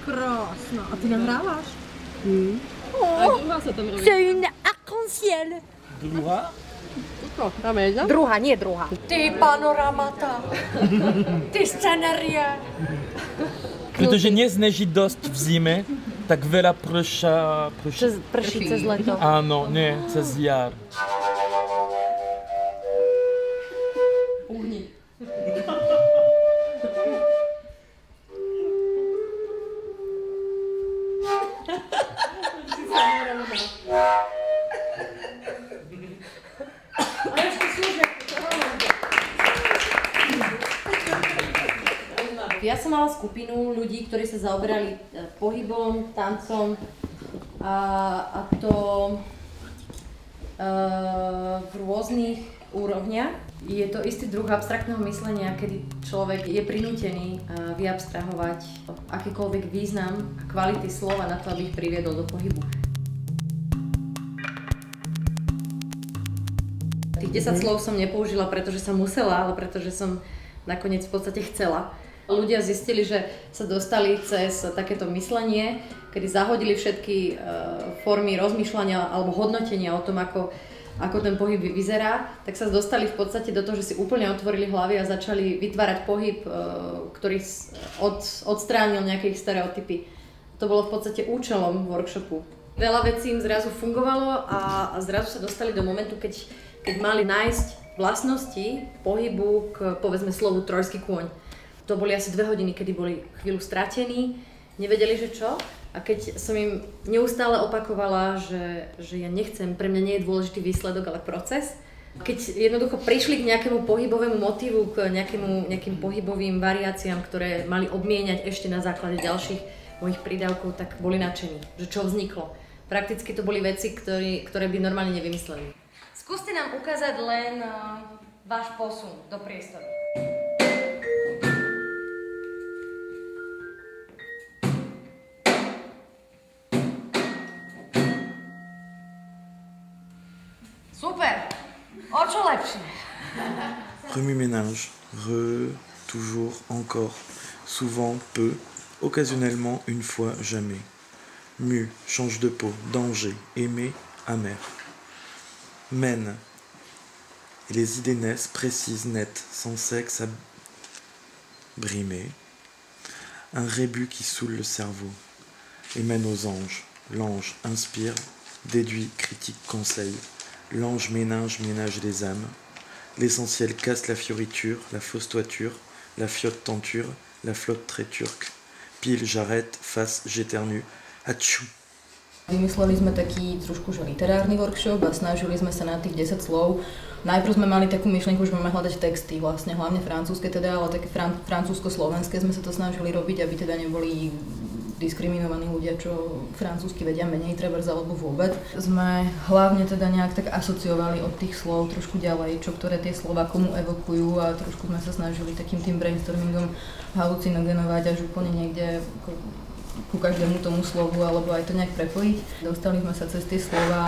Krásno. A ty nahráváš? A druhá sa tam robí. C'est une arc-en-ciel. Druhá? Máme jedna? Druhá, nie druhá. Ty panoramata. Ty scenéria. Protože nezneží dost v zime, tak veľa Prší cez leto. Áno, nie, cez jar. Uhni. Ja som mala skupinu ľudí, ktorí sa zaoberali pohybom, tancom a to v rôznych úrovniach. Je to istý druh abstraktného myslenia, kedy človek je prinútený vyabstrahovať akýkoľvek význam a kvality slova na to, aby ich priviedol do pohybu. Tých 10 slov som nepoužila, pretože som musela, ale pretože som nakoniec v podstate chcela. Ľudia zistili, že sa dostali cez takéto myslenie, kedy zahodili všetky formy rozmýšľania alebo hodnotenia o tom, ako ten pohyb vyzerá, tak sa dostali v podstate do toho, že si úplne otvorili hlavy a začali vytvárať pohyb, ktorý odstránil nejaké ich stereotypy. To bolo v podstate účelom workshopu. Veľa vecí im zrazu fungovalo a zrazu sa dostali do momentu, keď mali nájsť vlastnosti pohybu k, povedzme, slovu trojský kôň. To boli asi 2 hodiny, kedy boli chvíľu stratení, nevedeli, že čo. A keď som im neustále opakovala, že ja nechcem, pre mňa nie je dôležitý výsledok, ale proces. Keď jednoducho prišli k nejakému pohybovému motívu, k nejakým pohybovým variáciám, ktoré mali obmieniať ešte na základe ďalších mojich prídavkov, tak boli nadšení, že čo vzniklo. Prakticky to boli veci, ktoré by normálne nevymysleli. Skúste nám ukázať len váš posun do priestoru. Super! O čo lepšie? Remue-ménage, toujours, encore, souvent, peu, occasionnellement, une fois, jamais. Mue, change de peau, danger, aimé, amer. Mène, et les idées naissent, précises, nettes, sans sexe à brimer. Un rébut qui saoule le cerveau, et mène aux anges. L'ange inspire, déduit, critique, conseille. L'ange ménage les âmes. L'essentiel casse la fioriture, la fausse toiture, la fiotte tenture, la flotte très turque. Pile, j'arrête, face, j'éternue. Atchou. Vymysleli sme taký trošku literárny workshop a snažili sme sa na tých 10 slov. Najprv sme mali takú myšlienku, že máme hľadať texty, vlastne hlavne francúzske teda, ale také francúzsko-slovenské sme sa to snažili robiť, aby teda neboli diskriminovaní ľudia, čo francúzsky vedia menej trebárs alebo vôbec. Sme hlavne teda nejak tak asociovali od tých slov trošku ďalej, čo ktoré tie slova komu evokujú a trošku sme sa snažili takým tým brainstormingom halucinogenovať až úplne niekde ku každému tomu slovu alebo aj to nejak prepojiť. Dostali sme sa cez tie slova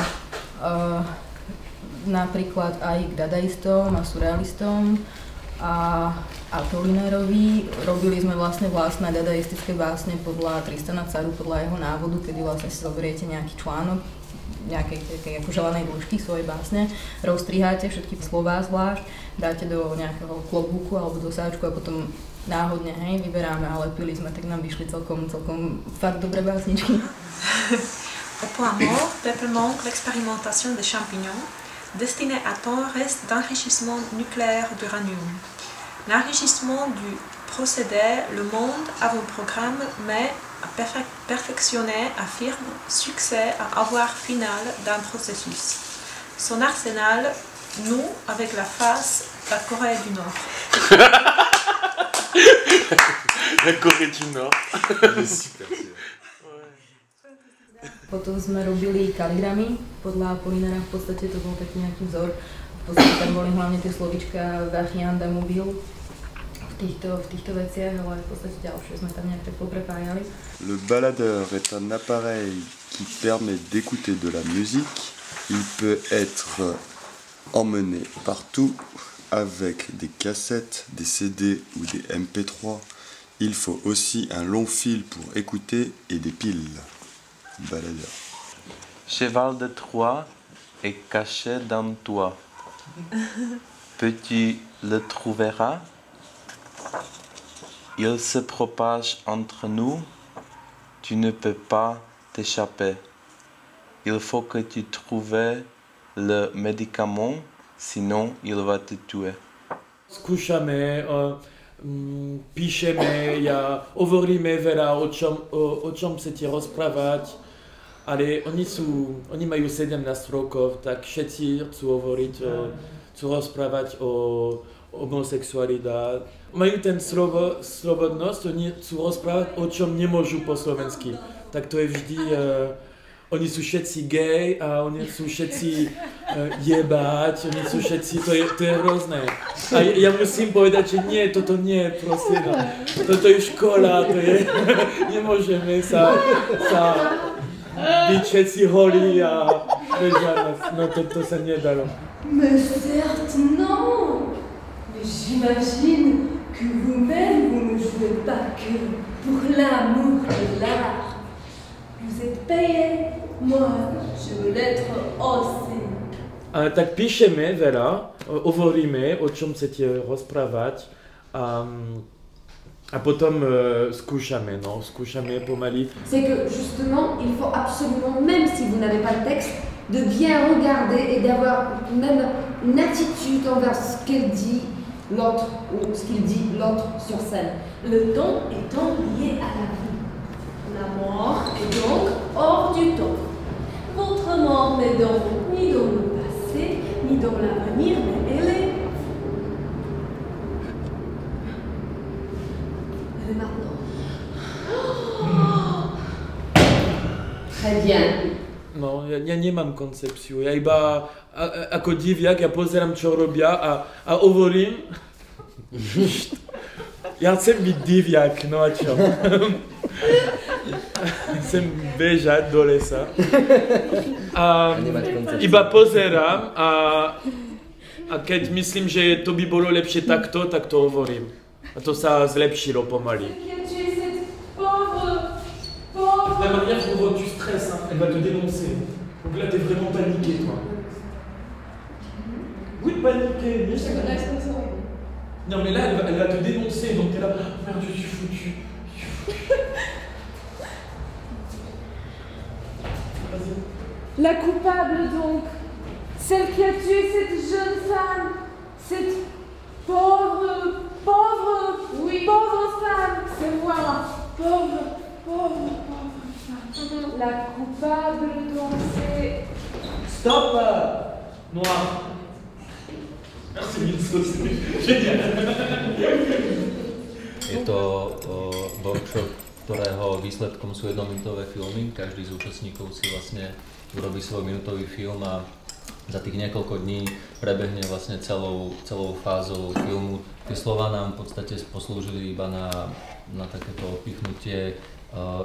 napríklad aj k dadaistom a surrealistom a Apollinérovi. Robili sme vlastné dadaistické básne podľa Tristana Caru, podľa jeho návodu, kedy vlastne si zoberiete nejaký článok nejakej ako želanej dĺžky svojej básne, rozstriháte všetky slová zvlášť, dáte do nejakého klobúku alebo do sáčku a potom náhodne, vyberáme a lepili sme, tak nám vyšli celkom fakt dobré básničky. Au point mort, peuple manque l'expérimentation des champignons, destinée à temps reste d'enrichissement nucléaire d'uranium. L'enrichissement du procédé, le monde a un programme, mais à perfectionner affirme succès à avoir final d'un processus. Son arsenal, nous, avec la face, la Corée du Nord. La Corée du Nord. Super. Potom sme robili kaligramy podľa Apollinéra, v podstate to bol taký nejaký vzor. V podstate tam boli hlavne tie slovíčka Vachian d'Amobil v týchto veciach, ale v podstate ďalšie sme tam nejak tak poprepájali. Le baladeur est un appareil qui permet d'écouter de la musique. Il peut être emmené partout avec des cassettes, des CD ou des MP3. Il faut aussi un long fil pour écouter et des piles. Baladeur. Cheval de Troie est caché dans toi. Petit le trouveras. Il se propage entre nous. Tu ne peux pas t'échapper. Il faut que tu trouves le médicament, sinon il va te tuer. Skúšame, píšeme, hovoríme veľa, o čom chcete rozprávať, ale oni majú 17 rokov, tak všetci chcú hovoriť, chcú rozprávať o homosexualite. Majú ten slobodnosť, oni chcú rozprávať, o čom nemôžu po slovensky. Tak to je vždy, oni sú všetci gay a oni sú všetci jebať, oni sú všetci, to je hrozné. A ja musím povedať, že nie, toto nie, proste, no. Toto je škola, to je, nemôžeme sa byť všetci holí a bežať, no to sa nedalo. Mais certes non. Mais j'imagine que vous-même, vous ne jouez pas que pour l'amour de l'art. Vous êtes payé, moi, je veux l'être aussi. Tak píšeme veľa, hovoríme, o čom chcete rozprávať a potom skúšame pomaly. C'est que justement, il faut absolument, même si vous n'avez pas le texte, de bien regarder et d'avoir même une attitude envers ce qu'elle dit l'autre ou ce qu'il dit l'autre sur scène. Le temps étant lié à la vie. La mort est donc hors du temps. Votre mort n'est donc ni dans le passé, ni dans l'avenir, mais elle est maintenant. Très bien. No, ja nemám koncepciu, ja iba ako diviak, ja pozerám, čo robia a hovorím. Ja chcem byť diviak, no a čo? Chcem bežať do lesa. A iba pozerám a keď myslím, že to by bolo lepšie takto, tak to hovorím. A to sa zlepšilo pomaly. La manière dont tu stresses, hein, elle va te dénoncer. Donc là, t'es vraiment paniqué, toi. Oui, paniqué, mais c'est non, mais là, elle va te dénoncer, donc t'es là, merde, je suis foutu. La coupable, donc, celle qui a tué cette jeune femme, cette pauvre femme, c'est moi, pauvre femme. La coupable, donc, c'est... Stop! Noir. Merci, Vince, c'est génial. Je to workshop, ktorého výsledkom sú jednominútové filmy. Každý z účastníkov si vlastne urobí svoj minútový film a za tých niekoľko dní prebehne vlastne celou fázou filmu. Tie slová nám v podstate poslúžili iba na takéto odpichnutie.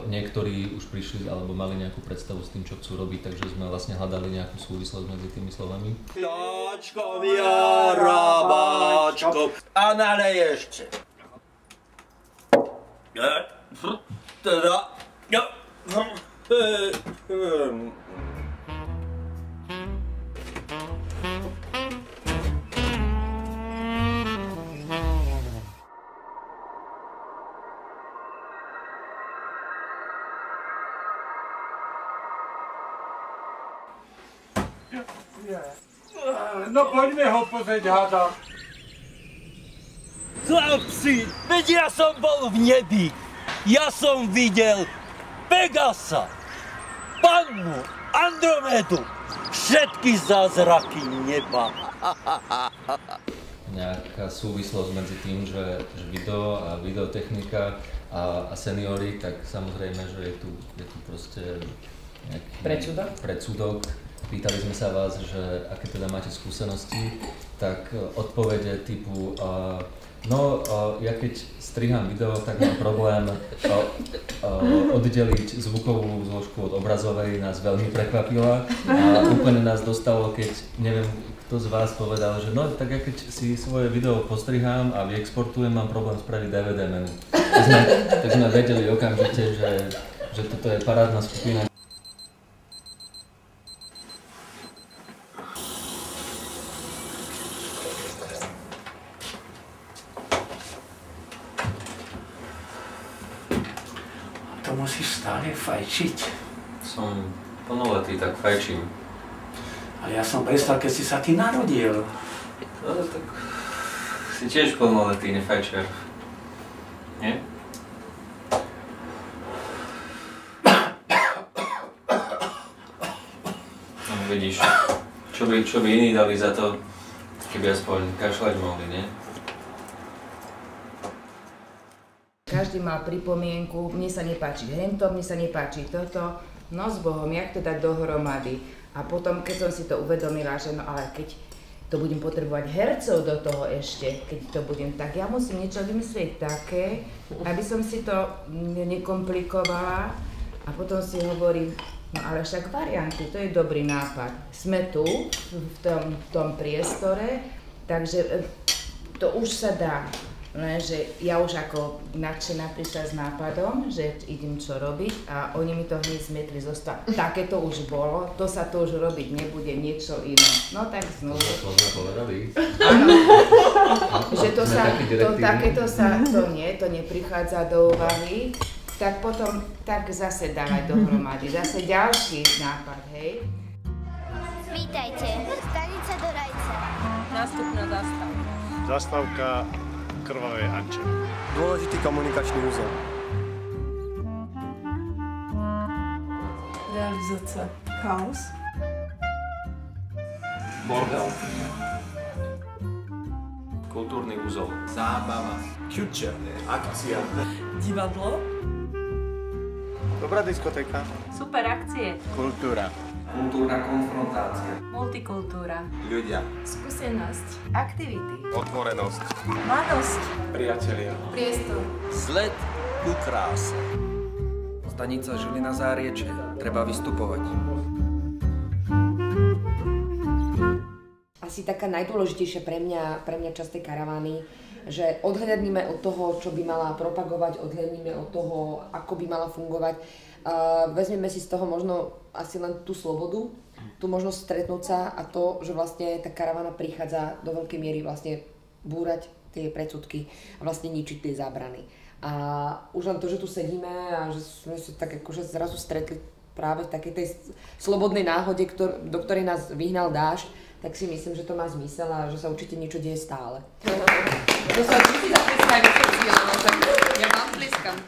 Niektorí už prišli alebo mali nejakú predstavu s tým, čo chcú robiť, takže sme vlastne hľadali nejakú súvislosť medzi tými slovami. Kľačko, vyrábačko, a nalej ešte. Teda, No poďme ho pozrieť, hádam. Chlapci, veď ja som bol v nebi. Ja som videl Pegasa, Pannu, Andromedu, všetky zázraky neba. Nejaká súvislosť medzi tým, že video a videotechnika a seniory, tak samozrejme, že je tu proste nejaký predsudok. pýtali sme sa vás, že aké teda máte skúsenosti, tak odpovede typu ja keď strihám video, tak mám problém oddeliť zvukovú zložku od obrazovej, nás veľmi prekvapila a úplne nás dostalo, keď neviem, kto z vás povedal, že no tak ja keď si svoje video postrihám a vyexportujem, mám problém spraviť DVD menu. Tak sme vedeli okamžite, že toto je parádna skupina. To musíš stále fajčiť. Som plnoletý, tak fajčím. Ale ja som prestal, keď si sa ty narodil. No tak si tiež plnoletý, nefajčiar. Nie? No vidíš, čo by iní dali za to, keby aspoň kašľať mohli, nie? Každý mal pripomienku, mne sa nepáči hento, mne sa nepáči toto, no s Bohom, jak to dať dohromady. A potom, keď som si to uvedomila, že no ale keď to budem potrebovať hercov do toho ešte, keď to budem, tak ja musím niečo vymyslieť také, aby som si to nekomplikovala. A potom si hovorím, no ale však varianty, to je dobrý nápad. Sme tu, v tom priestore, takže to už sa dá. Lenže ja už ako nadšená prišla s nápadom, že idem čo robiť a oni mi to hneď zmietli zostať. Také to už bolo, to sa to už robiť nebude, niečo iné. No tak znovu. To sme povedali. Áno, že to neprichádza do úvahy, tak potom tak zase dávať dohromady, zase ďalší nápad, hej. Vítajte, stanica do Rajca. Nástupná zastávka. Zastávka Krvavé Anče. Dôležitý komunikačný úzol. Realizácia. Chaos. Bordel. Kultúrny úzol. Zábava. Future. Akcia. Divadlo. Dobrá diskotéka. Super akcie. Kultúra. Kultúrna konfrontácia. Multikultúra. Ľudia. Skúsenosť. Aktivity. Otvorenosť. Mladosť. Priatelia. Priestor. Vzlet ku kráse. Stanica Žilina Záriečie. Treba vystupovať. Asi taká najdôležitejšia pre mňa časť tej karavány, že odhľadníme od toho, čo by mala propagovať, odhľadníme od toho, ako by mala fungovať. Vezmeme si z toho možno asi len tú slobodu, tú možnosť stretnúť sa a to, že vlastne tá karavána prichádza do veľkej miery vlastne búrať tie predsudky a vlastne ničiť tie zábrany. A už len to, že tu sedíme a že sme sa tak akože zrazu stretli práve v takej tej slobodnej náhode, do ktorej nás vyhnal dážď, tak si myslím, že to má zmysel a že sa určite niečo deje stále. To sa určite zapískajme všetci, tak ja vám tlieskam.